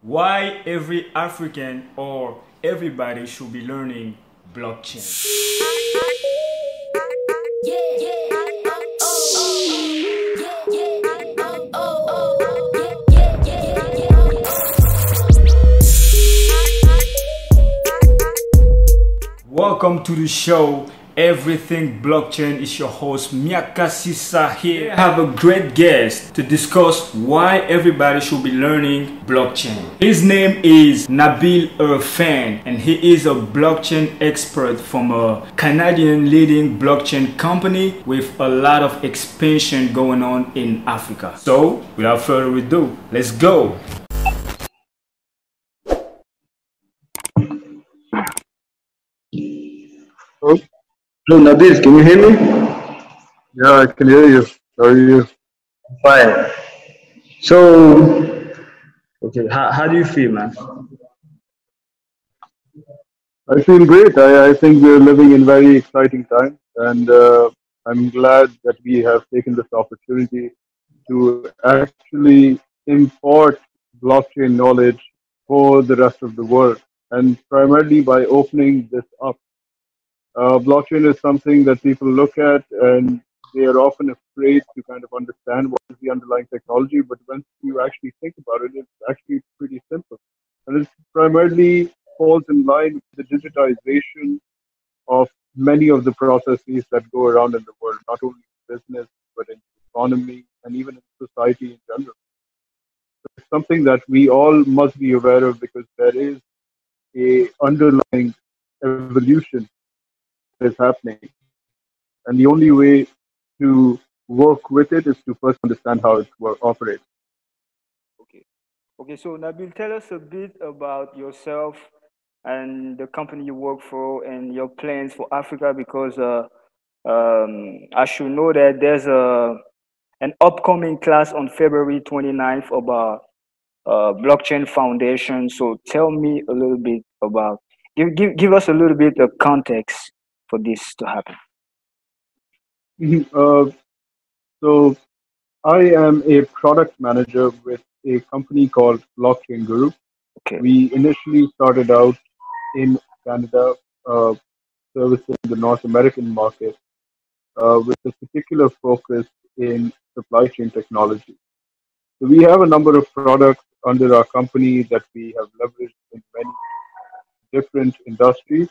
Why every African or everybody should be learning blockchain. Welcome to the show, Everything Blockchain. Is your host Miaka Sisa here. I have a great guest to discuss why everybody should be learning blockchain. His name is Nabil and he is a blockchain expert from a Canadian leading blockchain company with a lot of expansion going on in Africa. So without further ado, let's go. Hello, Nabil, can you hear me? Yeah, I can hear you. How are you? Fine. So, okay, how do you feel, man? I feel great. I think we're living in very exciting times, and I'm glad that we have taken this opportunity to actually import blockchain knowledge for the rest of the world, and primarily by opening this up. Blockchain is something that people look at and they are often afraid to kind of understand what is the underlying technology, but once you actually think about it, it's actually pretty simple. And it primarily falls in line with the digitization of many of the processes that go around in the world, not only in business, but in economy and even in society in general. So it's something that we all must be aware of because there is a underlying evolution is happening. And the only way to work with it is to first understand how it operates. Okay, so Nabil, tell us a bit about yourself and the company you work for and your plans for Africa because I should know that there's an upcoming class on February 29th about blockchain foundation. So tell me a little bit about, give us a little bit of context for this to happen. Mhm. So I am a product manager with a company called Blockchain Group. Okay. We initially started out in Canada, servicing the North American market with a particular focus in supply chain technology. So we have a number of products under our company that we have leveraged in many different industries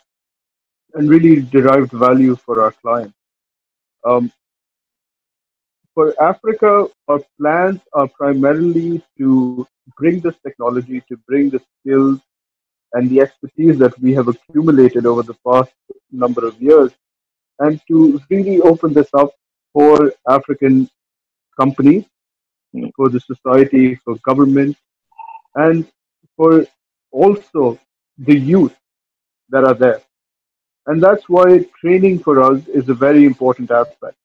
and really derived value for our clients. Um, for Africa, our plans are primarily to bring this technology, to bring the skills and the expertise that we have accumulated over the past number of years, and to really open this up for African companies, for the society, for government, and for also the youth that are there. And that's why training for us is a very important aspect.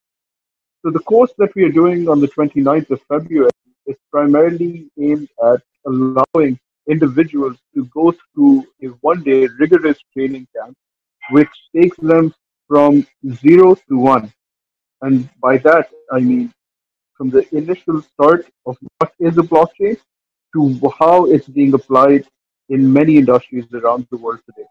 So the course that we are doing on the 29th of February is primarily aimed at allowing individuals to go through a one-day rigorous training camp, which takes them from zero to one. And by that, I mean from the initial start of what is a blockchain to how it's being applied in many industries around the world today.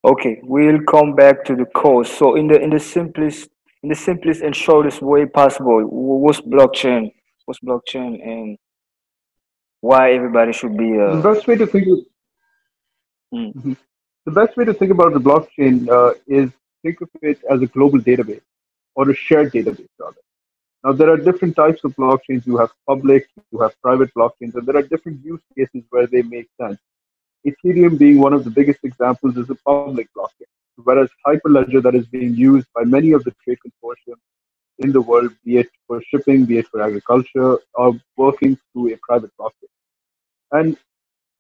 Okay, we'll come back to the course. So in the simplest and shortest way possible, what's blockchain? What's blockchain and why everybody should be The best way to think of, mm, Mhm. the best way to think about the blockchain is think of it as a global database or a shared database rather. Now there are different types of blockchains. You have public, you have private blockchains, and there are different use cases where they make sense. Ethereum being one of the biggest examples is a public blockchain, whereas Hyperledger that is being used by many of the trade consortiums in the world, be it for shipping, be it for agriculture, are working through a private blockchain. And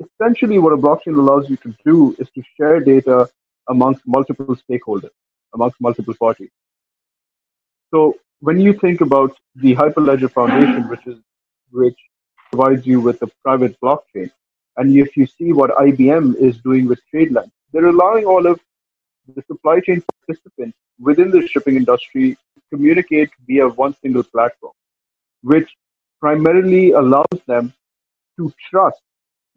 essentially what a blockchain allows you to do is to share data amongst multiple stakeholders, amongst multiple parties. So when you think about the Hyperledger Foundation, which provides you with a private blockchain, and if you see what IBM is doing with TradeLens, they're allowing all of the supply chain participants within the shipping industry to communicate via one single platform, which primarily allows them to trust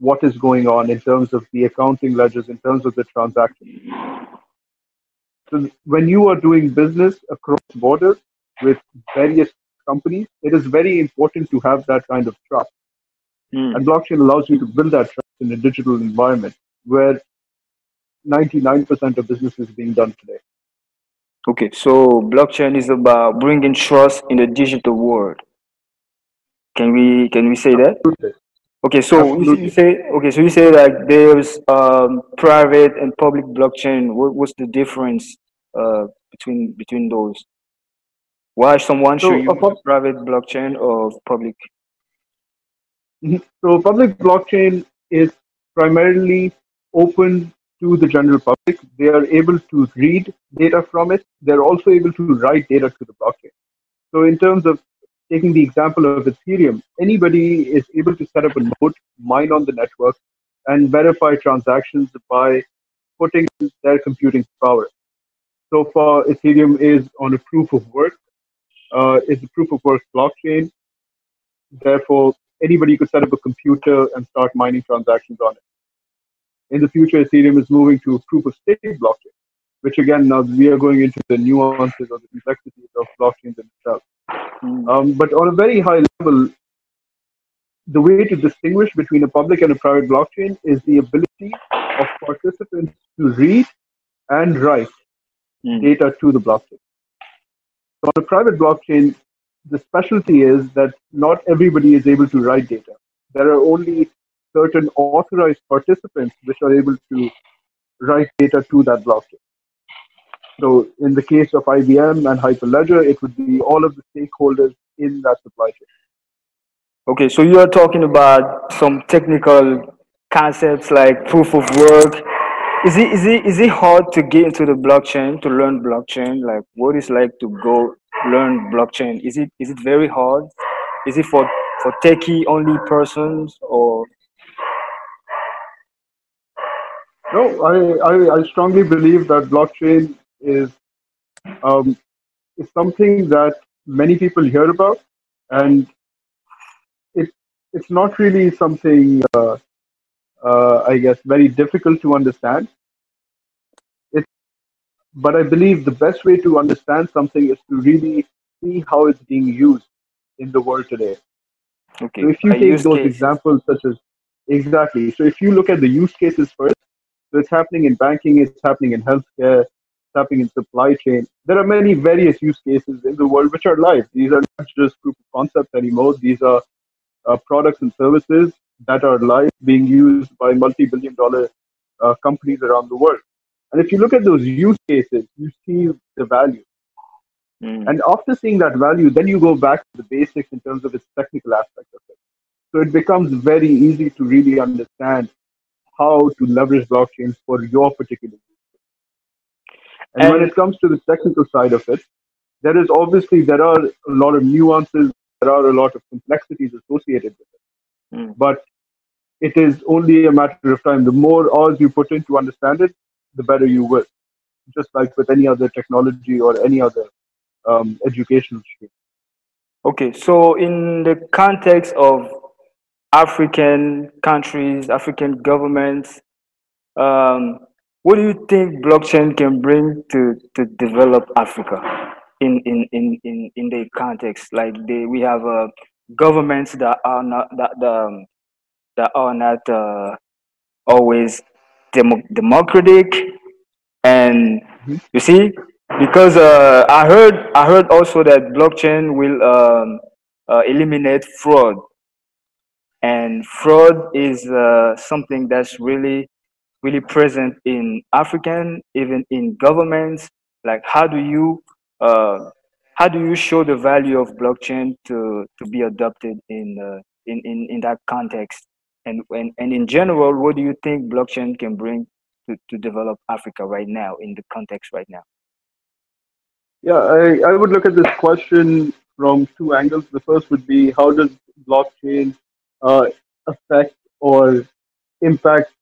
what is going on in terms of the accounting ledgers, in terms of the transactions. So when you are doing business across borders with various companies, it is very important to have that kind of trust. And blockchain allows you to build that trust in a digital environment where 99% of business is being done today. Okay, so blockchain is about bringing trust in the digital world. Can we say that? Absolutely. Okay, so you say that there's private and public blockchain. What's the difference between those? Why someone should So, use a private blockchain or public? so public blockchain is primarily open to the general public. They are able to read data from it. They're also able to write data to the blockchain. So in terms of taking the example of Ethereum, anybody is able to set up a node, mine on the network, and verify transactions by putting their computing power. So far, Ethereum is on a proof of work. It's a proof of work blockchain. Therefore, anybody could set up a computer and start mining transactions on it. In the future, Ethereum is moving to a proof of stake blockchain, which again, now we are going into the nuances or the complexities of blockchains in itself. But on a very high level, the way to distinguish between a public and a private blockchain is the ability of participants to read and write data to the blockchain. So on a private blockchain, the specialty is that not everybody is able to write data. There are only certain authorized participants which are able to write data to that blockchain. So in the case of IBM and Hyperledger, it would be all of the stakeholders in that supply chain. Okay, so you are talking about some technical concepts like proof of work. Is it hard to get into the blockchain, to learn blockchain? Like what is like to go learn blockchain? Is it very hard? Is it for techie only persons or? No, I strongly believe that blockchain um, is something that many people hear about, and it it's not really something I guess very difficult to understand. It's but I believe the best way to understand something is to really see how it's being used in the world today. So Okay, if you by take use those cases. examples such as exactly, so if you look at the use cases first, so it's happening in banking, it's happening in healthcare, it's happening in supply chain. There are many various use cases in the world which are live. These are not just proof of concept anymore. These are products and services that are live being used by multi-billion-dollar companies around the world. And if you look at those use cases, you see the value. And after seeing that value, then you go back to the basics in terms of its technical aspect of it. So it becomes very easy to really understand how to leverage blockchains for your particular use. And when And it comes to the technical side of it, there are a lot of nuances, there are a lot of complexities associated with it. But it is only a matter of time. The more hours you put in to understand it, the better you will. Just like with any other technology or any other educational stream. okay, so in the context of African countries, African governments, um, what do you think blockchain can bring to develop Africa in the context? Like we have governments that are not always democratic, and you see, because I heard also that blockchain will eliminate fraud, and fraud is something that's really present in African, even in governments. Like uh, how do you show the value of blockchain to be adopted in that context? And in general, what do you think blockchain can bring to develop Africa right now in the context right now? Yeah, I would look at this question from two angles. The first would be how does blockchain uh, affect or impact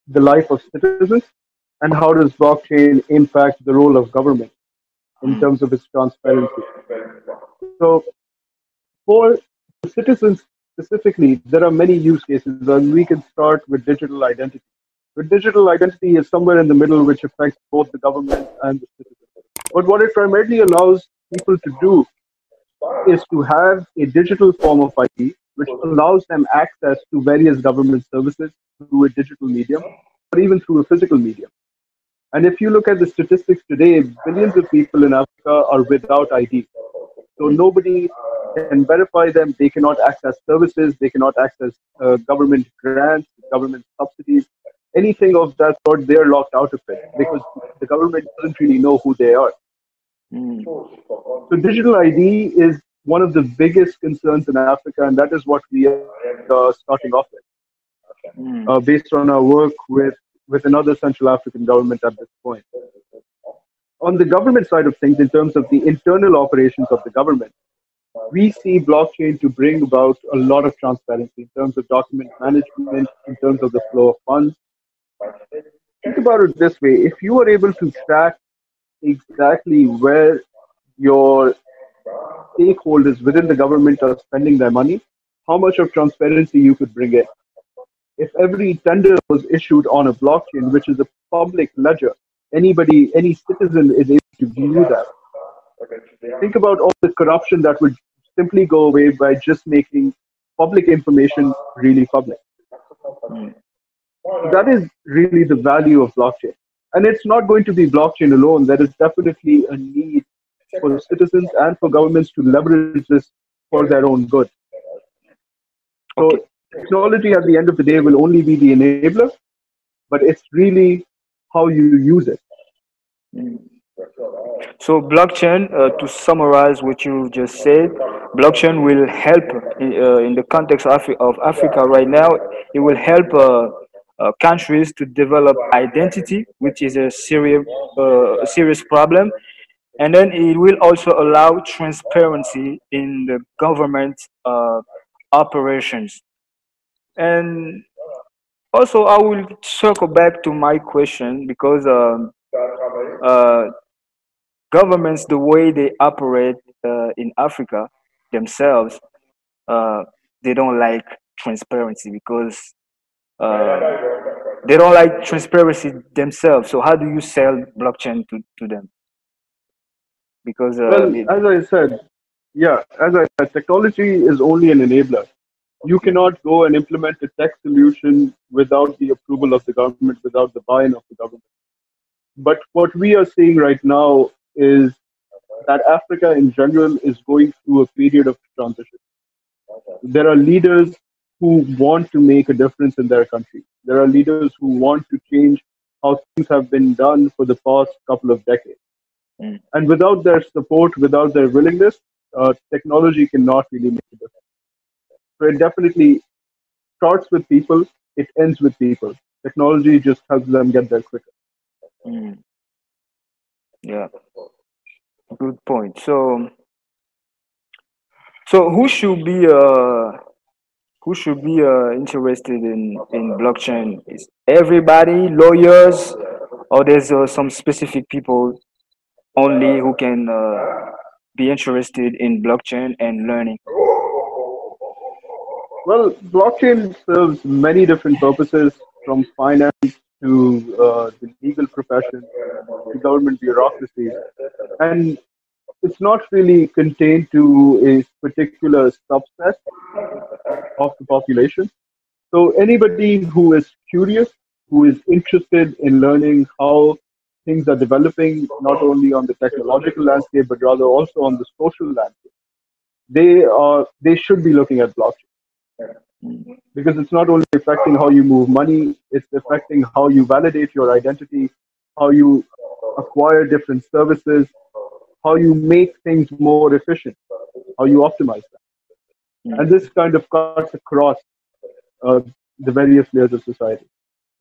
the life of citizens, and how does blockchain impact the role of government in terms of its transparency? So, for the citizens, specifically, there are many use cases, and we can start with digital identity. But digital identity is somewhere in the middle, which affects both the government and the citizen. But what it primarily allows people to do is to have a digital form of ID, which allows them access to various government services through a digital medium, or even through a physical medium. And if you look at the statistics today, billions of people in Africa are without ID. So nobody can verify them. They cannot access services. They cannot access government grants, government subsidies, anything of that sort. They're locked out of it because the government doesn't really know who they are. So digital ID is one of the biggest concerns in Africa, and that is what we are starting off with, based on our work with another Central African government at this point. On the government side of things, in terms of the internal operations of the government, we see blockchain to bring about a lot of transparency in terms of document management, in terms of the flow of funds. Think about it this way. If you are able to track exactly where your stakeholders within the government are spending their money, how much of transparency you could bring in. If every tender was issued on a blockchain, which is a public ledger, anybody, any citizen is able to view that. Think about all the corruption that would simply go away by just making public information really public. That is really the value of blockchain. And it's not going to be blockchain alone. There is definitely a need for citizens and for governments to leverage this for their own good. So technology at the end of the day will only be the enabler, but it's really how you use it. So blockchain, to summarize what you just said, blockchain will help in the context of Africa right now. It will help countries to develop identity, which is a serious problem. And then it will also allow transparency in the government operations. And also, I will circle back to my question because governments, the way they operate in Africa themselves, they don't like transparency because they don't like transparency themselves. So how do you sell blockchain to them? Because as I said, technology is only an enabler. You cannot go and implement a tech solution without the approval of the government, without the buy-in of the government. But what we are seeing right now is that Africa in general is going through a period of transition. There are leaders who want to make a difference in their country. There are leaders who want to change how things have been done for the past couple of decades. And without their support, without their willingness, technology cannot really make a difference. So it definitely starts with people, it ends with people. Technology just helps them get there quicker. Yeah, good point. So who should be interested in blockchain? Is everybody lawyers, or there's some specific people only who can be interested in blockchain and learning? Well, blockchain serves many different purposes, from finance to the legal profession to government bureaucracy. And it's not really contained to a particular subset of the population. So anybody who is curious, who is interested in learning how things are developing, not only on the technological landscape, but rather also on the social landscape, they should be looking at blockchain. Because it's not only affecting how you move money, it's affecting how you validate your identity, how you acquire different services, how you make things more efficient, how you optimize them. And this kind of cuts across the various layers of society.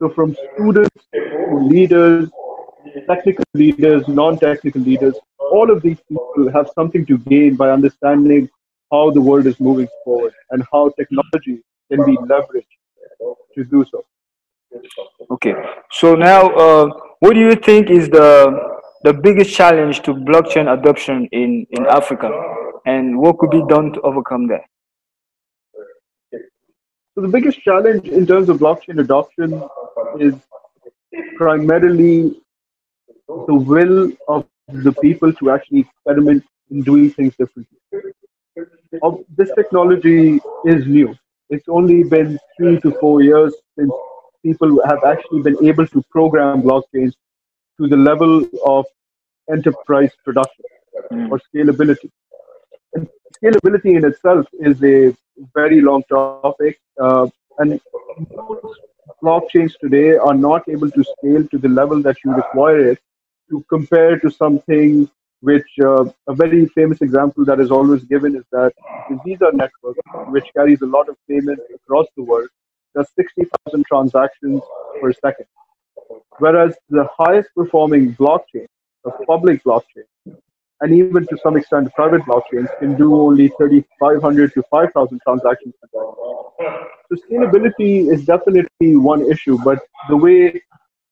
So from students to leaders, technical leaders, non-technical leaders, all of these people have something to gain by understanding how the world is moving forward and how technology can be leveraged to do so. Okay, so now, what do you think is the biggest challenge to blockchain adoption in Africa, and what could be done to overcome that? So the biggest challenge in terms of blockchain adoption is primarily the will of the people to actually experiment in doing things differently. This technology is new. It's only been 3 to 4 years since people have actually been able to program blockchains to the level of enterprise production or scalability. And scalability in itself is a very long topic, and most blockchains today are not able to scale to the level that you require it to compare to something which a very famous example that is always given is that the Visa network, which carries a lot of payments across the world, does 60,000 transactions per second. Whereas the highest performing blockchain, a public blockchain, and even to some extent private blockchains can do only 3,500 to 5,000 transactions per second. So scalability is definitely one issue, but the way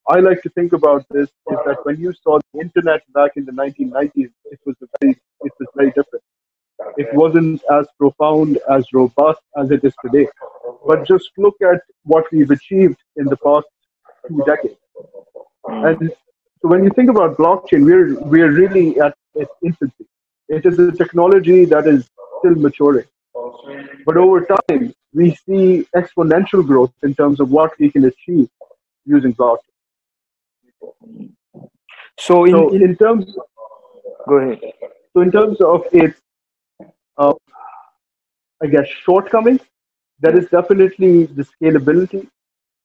I like to think about this is that when you saw the internet back in the 1990s, it was very different. It wasn't as profound, as robust as it is today. But just look at what we've achieved in the past 2 decades. And so when you think about blockchain, we're really at its infancy. It is a technology that is still maturing. But over time, we see exponential growth in terms of what we can achieve using blockchain. So in terms, go ahead. So in terms of its, I guess, shortcomings, there is definitely the scalability.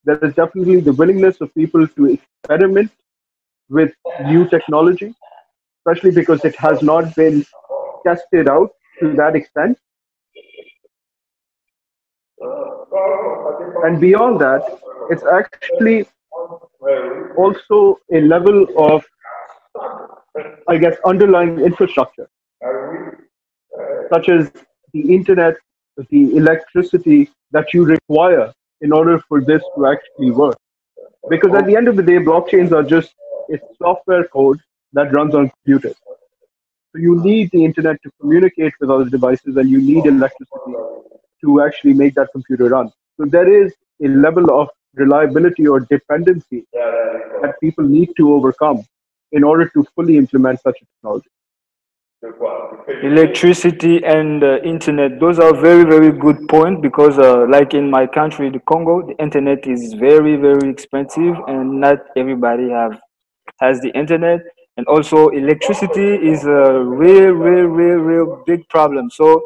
There is definitely the willingness of people to experiment with new technology, especially because it has not been tested out to that extent. And beyond that, it's actually also a level of, I guess, underlying infrastructure, such as the internet, the electricity that you require in order for this to actually work. Because at the end of the day, blockchains are just a software code that runs on computers. So you need the internet to communicate with other devices, and you need electricity to actually make that computer run. So there is a level of reliability or dependency that people need to overcome in order to fully implement such a technology. Electricity and internet, those are very, very good points because like in my country, the Congo, the internet is very, very expensive and not everybody has the internet. And also electricity is a real big problem. So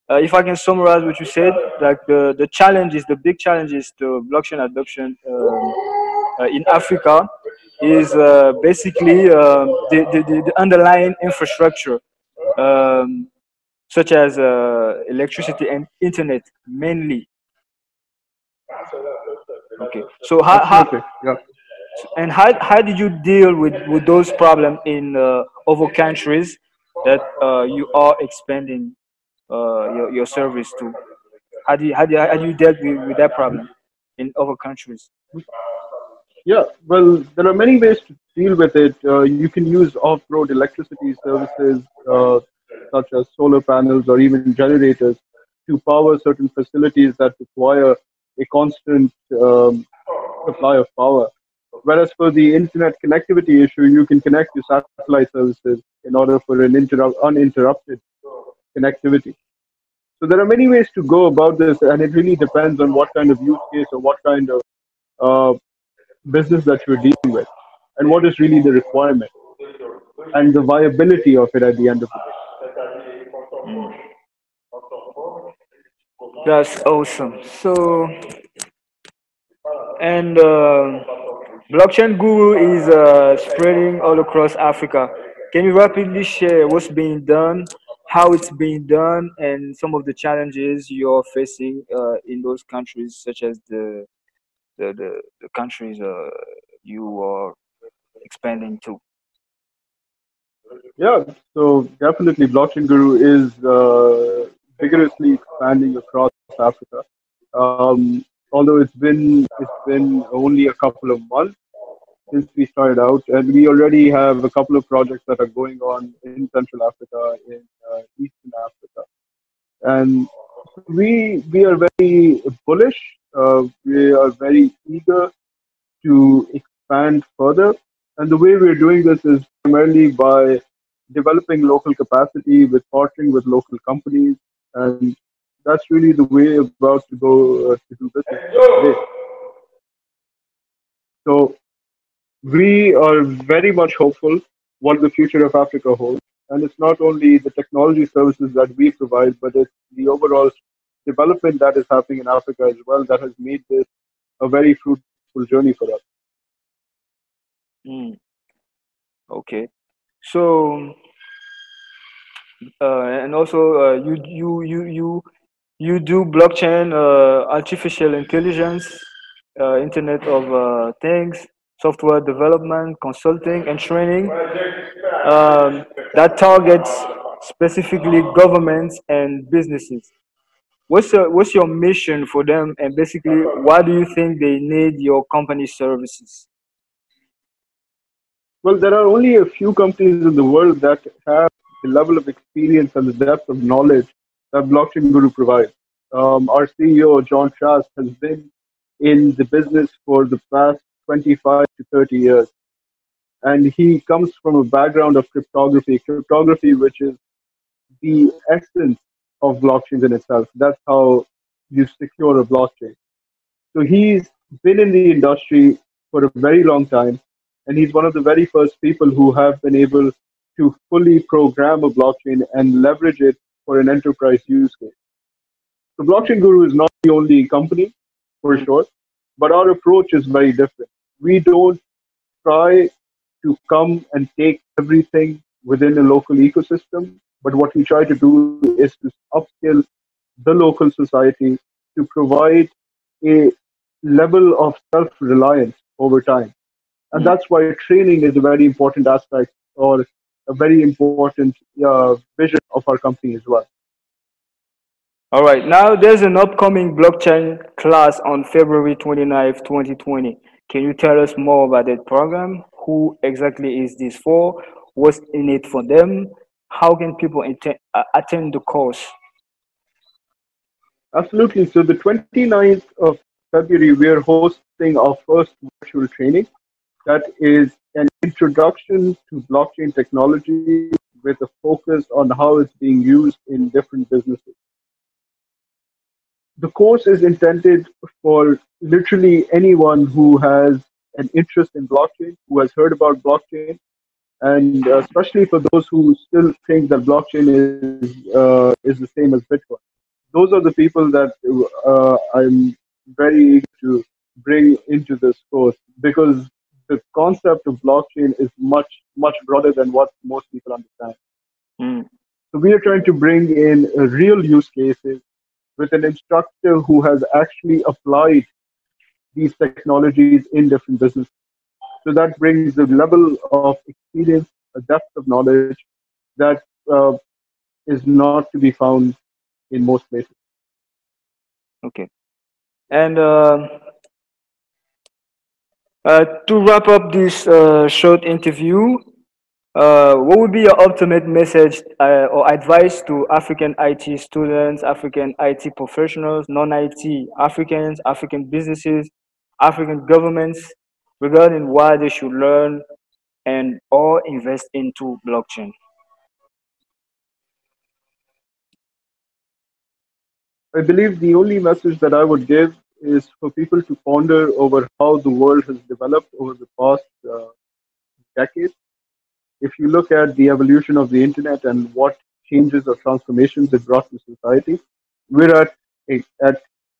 if I can summarize what you said, like the challenges, the big challenges to blockchain adoption in Africa is basically the underlying infrastructure, such as electricity and internet mainly. Okay, so how did you deal with those problems in other countries that you are expanding your service to? How do you deal with that problem in other countries? Yeah, well, there are many ways to deal with it. You can use off-road electricity services such as solar panels or even generators to power certain facilities that require a constant supply of power. Whereas for the internet connectivity issue, you can connect to satellite services in order for an uninterrupted connectivity. So there are many ways to go about this, and it really depends on what kind of use case or what kind of business that you're dealing with, and what is really the requirement and the viability of it at the end of the day. That's awesome. So, and blockchain guru is spreading all across Africa. Can you rapidly share what's being done, how it's being done, and some of the challenges you're facing in those countries, such as the countries you are expanding to? Yeah, so definitely Blockchain Guru is vigorously expanding across Africa. Although it's been only a couple of months since we started out, and we already have a couple of projects that are going on in Central Africa, in Eastern Africa, and we are very bullish We are very eager to expand further. And the way we're doing this is primarily by developing local capacity with partnering with local companies. And that's really the way about to go to do business today. So we are very much hopeful what the future of Africa holds. And it's not only the technology services that we provide, but it's the overall development that is happening in Africa as well that has made this a very fruitful journey for us. Mm, okay. So, and also, you do blockchain, artificial intelligence, Internet of Things, software development, consulting, and training. That targets specifically governments and businesses. What's your mission for them, and basically, why do you think they need your company services? Well, there are only a few companies in the world that have the level of experience and the depth of knowledge that Blockchain Guru provides. Our CEO, John Trask, has been in the business for the past 25 to 30 years. And he comes from a background of cryptography, which is the essence of blockchains in itself. That's how you secure a blockchain. So he's been in the industry for a very long time, and he's one of the very first people who have been able to fully program a blockchain and leverage it for an enterprise use case. The Blockchain Guru is not the only company, for sure, but our approach is very different. We don't try to come and take everything within a local ecosystem, but what we try to do is to upskill the local society to provide a level of self-reliance over time. And that's why training is a very important aspect or a very important vision of our company as well. All right, now there's an upcoming blockchain class on February 29th, 2020. Can you tell us more about that program? Who exactly is this for? What's in it for them? How can people attend the course? Absolutely. So the 29th of February, we are hosting our first virtual training that is an introduction to blockchain technology with a focus on how it's being used in different businesses. The course is intended for literally anyone who has an interest in blockchain, who has heard about blockchain, and especially for those who still think that blockchain is the same as Bitcoin. Those are the people that I'm very eager to bring into this course because the concept of blockchain is much broader than what most people understand. Mm. So we are trying to bring in real use cases with an instructor who has actually applied these technologies in different businesses. So that brings a level of experience, a depth of knowledge that is not to be found in most places. Okay. And to wrap up this short interview, what would be your ultimate message or advice to African IT students, African IT professionals, non-IT Africans, African businesses, African governments regarding why they should learn and or invest into blockchain? I believe the only message that I would give is for people to ponder over how the world has developed over the past decades. If you look at the evolution of the internet and what changes or transformations it brought to society, we're at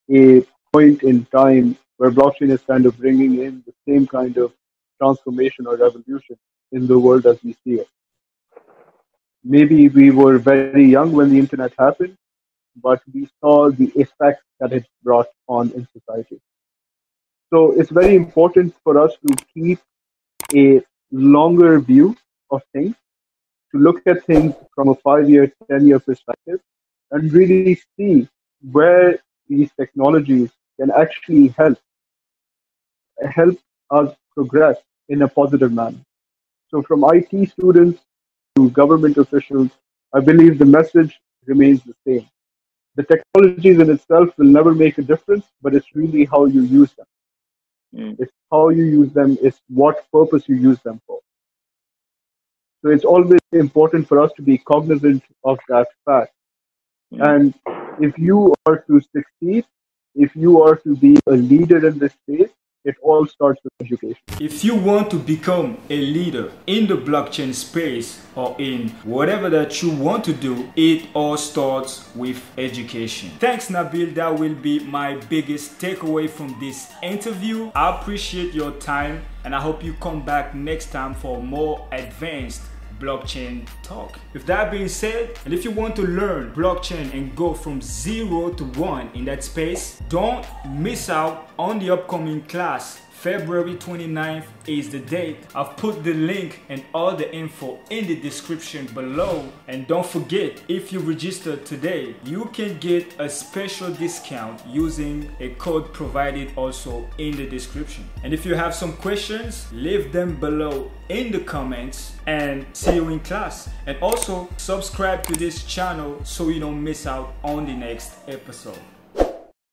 a point in time where blockchain is kind of bringing in the same kind of transformation or revolution in the world as we see it. Maybe we were very young when the internet happened, but we saw the effect that it brought on in society. So it's very important for us to keep a longer view of things, to look at things from a 5-year, 10-year perspective, and really see where these technologies can actually help us progress in a positive manner. So from IT students to government officials, I believe the message remains the same. The technologies in itself will never make a difference, but it's really how you use them. It's how you use them, it's what purpose you use them for. So it's always important for us to be cognizant of that fact. And if you are to succeed, if you are to be a leader in this space, it all starts with education. If you want to become a leader in the blockchain space or in whatever that you want to do, it all starts with education. Thanks, Nabil. That will be my biggest takeaway from this interview. I appreciate your time and I hope you come back next time for more advanced blockchain talk. With that being said, and if you want to learn blockchain and go from 0 to 1 in that space, don't miss out on the upcoming class. February 29th is the date. I've put the link and all the info in the description below. And don't forget, if you register today, you can get a special discount using a code provided also in the description. And if you have some questions, leave them below in the comments and see you in class. And also subscribe to this channel so you don't miss out on the next episode.